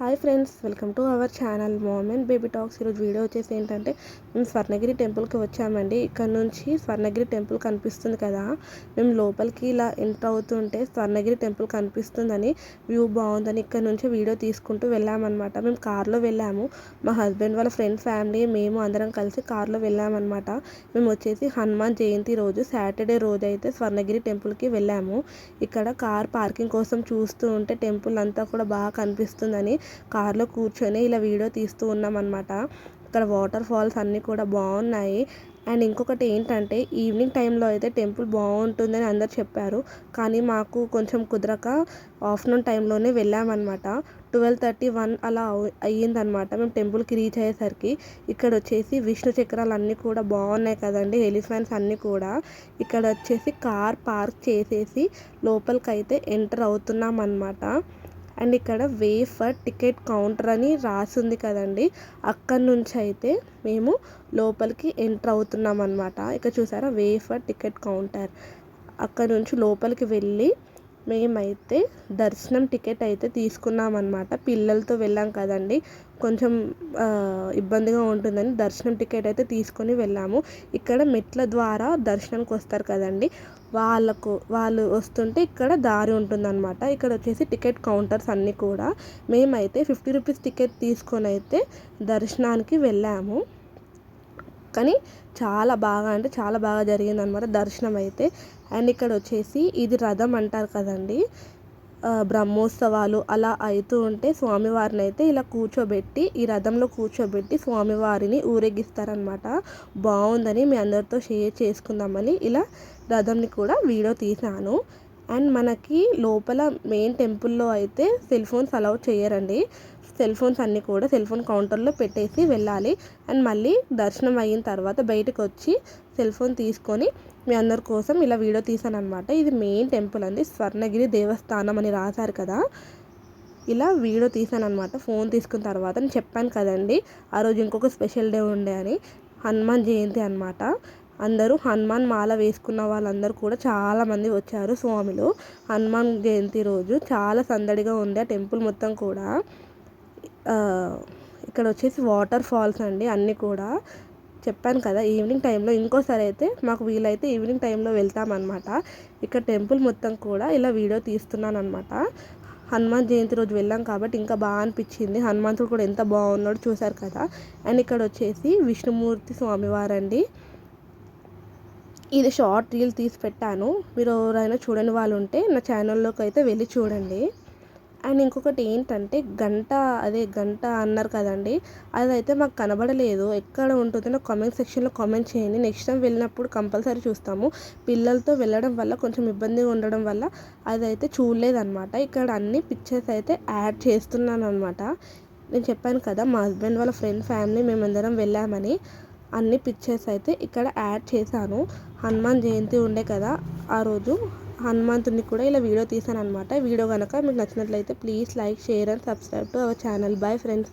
Hi friends, welcome to our channel mom and baby talks. ఈరోజు video వచ్చేసి ఏంటంటే మేము స్వర్ణగిరి టెంపుల్కి వచ్చామండి. ఇక్కడ నుంచి స్వర్ణగిరి టెంపుల్ కనిపిస్తుంది కదా, మేము లోపలికి ఇలా ఎంటర్ అవుతుంటే స్వర్ణగిరి టెంపుల్ కనిపిస్తుందని, వ్యూ బాగుందని ఇక్కడ నుంచి వీడియో తీసుకుంటూ వెళ్ళామన్నమాట. మేము కార్లో వెళ్ళాము. మా హస్బెండ్ వాళ్ళ ఫ్రెండ్ ఫ్యామిలీ మేము అందరం కలిసి కార్లో వెళ్ళామన్నమాట. మేము వచ్చేసి హనుమాన్ జయంతి రోజు సాటర్డే రోజు అయితే స్వర్ణగిరి టెంపుల్కి వెళ్ళాము. ఇక్కడ కార్ పార్కింగ్ కోసం చూస్తూ ఉంటే టెంపుల్ అంతా కూడా బాగా కనిపిస్తుందని కార్లో కూర్చొని ఇలా వీడియో తీస్తూ ఉన్నాం అనమాట. ఇక్కడ వాటర్ ఫాల్స్ అన్నీ కూడా బాగున్నాయి. అండ్ ఇంకొకటి ఏంటంటే ఈవినింగ్ టైంలో అయితే టెంపుల్ బాగుంటుందని అందరు చెప్పారు, కానీ మాకు కొంచెం కుదరక ఆఫ్టర్నూన్ టైంలోనే వెళ్ళామన్నమాట. 12:31 అలా అయ్యిందనమాట మేము టెంపుల్కి రీచ్ అయ్యేసరికి. ఇక్కడ వచ్చేసి విష్ణు చక్రాలు అన్నీ కూడా బాగున్నాయి కదండి, ఎలిఫెంట్స్ అన్నీ కూడా. ఇక్కడ వచ్చేసి కార్ పార్క్ చేసేసి లోపలికైతే ఎంటర్ అవుతున్నాం అన్నమాట. అండ్ ఇక్కడ వే ఫర్ టికెట్ కౌంటర్ అని రాసింది కదండి, అక్కడి నుంచి అయితే మేము లోపలికి ఎంటర్ అవుతున్నాం అనమాట. ఇక్కడ చూసారా, వే ఫర్ టికెట్ కౌంటర్. అక్కడ నుంచి లోపలికి వెళ్ళి మేమైతే దర్శనం టికెట్ అయితే తీసుకున్నాం అనమాట. పిల్లలతో వెళ్ళాం కదండి, కొంచెం ఇబ్బందిగా ఉంటుందని దర్శనం టికెట్ అయితే తీసుకొని వెళ్ళాము. ఇక్కడ మెట్ల ద్వారా దర్శనానికి వస్తారు కదండి, వాళ్ళు వస్తుంటే ఇక్కడ దారి ఉంటుందన్నమాట. ఇక్కడ వచ్చేసి టికెట్ కౌంటర్స్ అన్నీ కూడా. మేమైతే 50 రూపీస్ టికెట్ తీసుకొని అయితే దర్శనానికి వెళ్ళాము. కానీ చాలా బాగా అంటే చాలా బాగా జరిగిందనమాట దర్శనం అయితే. అండ్ ఇక్కడ వచ్చేసి ఇది రథం అంటారు కదండి, బ్రహ్మోత్సవాలు అలా అవుతూ ఉంటే స్వామివారిని అయితే ఇలా కూర్చోబెట్టి, ఈ రథంలో కూర్చోబెట్టి స్వామివారిని ఊరేగిస్తారనమాట. బాగుందని మీ అందరితో షేర్ చేసుకుందామని ఇలా రథంని కూడా వీడియో తీశాను. అండ్ మనకి లోపల మెయిన్ టెంపుల్లో అయితే సెల్ ఫోన్స్ అలౌ చేయరండి. సెల్ ఫోన్స్ అన్నీ కూడా సెల్ ఫోన్ కౌంటర్లో పెట్టేసి వెళ్ళాలి. అండ్ మళ్ళీ దర్శనం అయిన తర్వాత బయటకు వచ్చి సెల్ ఫోన్ తీసుకొని మీ అందరి కోసం ఇలా వీడియో తీసాను అనమాట. ఇది మెయిన్ టెంపుల్ అండి, స్వర్ణగిరి దేవస్థానం అని రాశారు కదా, ఇలా వీడియో తీసాను అనమాట. ఫోన్ తీసుకున్న తర్వాత నేను చెప్పాను కదండి ఆ రోజు ఇంకొక స్పెషల్ డే ఉండే అని, హనుమాన్ జయంతి అనమాట. అందరూ హనుమాన్ మాల వేసుకున్న వాళ్ళందరూ కూడా చాలామంది వచ్చారు స్వాములు. హనుమాన్ జయంతి రోజు చాలా సందడిగా ఉంది ఆ టెంపుల్ మొత్తం కూడా. ఇక్కడ వచ్చేసి వాటర్ ఫాల్స్ అండి అన్నీ కూడా. చెప్పాను కదా ఈవినింగ్ టైంలో, ఇంకోసారి అయితే మాకు వీలైతే ఈవినింగ్ టైంలో వెళ్తామన్నమాట. ఇక్కడ టెంపుల్ మొత్తం కూడా ఇలా వీడియో తీస్తున్నాను అనమాట. హనుమాన్ జయంతి రోజు వెళ్ళాం కాబట్టి ఇంకా బాగా అనిపించింది. హనుమంతుడు కూడా ఎంత బాగున్నాడు చూశారు కదా. అండ్ ఇక్కడ వచ్చేసి విష్ణుమూర్తి స్వామివారండి. ఇది షార్ట్ రీల్ తీసి పెట్టాను, మీరు ఎవరైనా చూడని వాళ్ళు ఉంటే నా ఛానల్లోకి అయితే వెళ్ళి చూడండి. అండ్ ఇంకొకటి ఏంటంటే గంట అన్నారు కదండి, అదైతే మాకు కనబడలేదు. ఎక్కడ ఉంటుందో కామెంట్ సెక్షన్లో కామెంట్ చేయండి. నెక్స్ట్ టైం వెళ్ళినప్పుడు కంపల్సరీ చూస్తాము. పిల్లలతో వెళ్ళడం వల్ల కొంచెం ఇబ్బందిగా ఉండడం వల్ల అదైతే చూడలేదన్నమాట. ఇక్కడ అన్ని పిక్చర్స్ అయితే యాడ్ చేస్తున్నాను అనమాట. నేను చెప్పాను కదా మా హస్బెండ్ వాళ్ళ ఫ్రెండ్ ఫ్యామిలీ మేమందరం వెళ్ళామని, అన్ని పిక్చర్స్ అయితే ఇక్కడ యాడ్ చేశాను. హనుమాన్ జయంతి ఉండే కదా ఆ రోజు, హనుమంతుడిని కూడా ఇలా వీడియో తీసాను అనమాట. వీడియో కనుక మీకు నచ్చినట్లయితే please like, share and subscribe to our channel. Bye friends.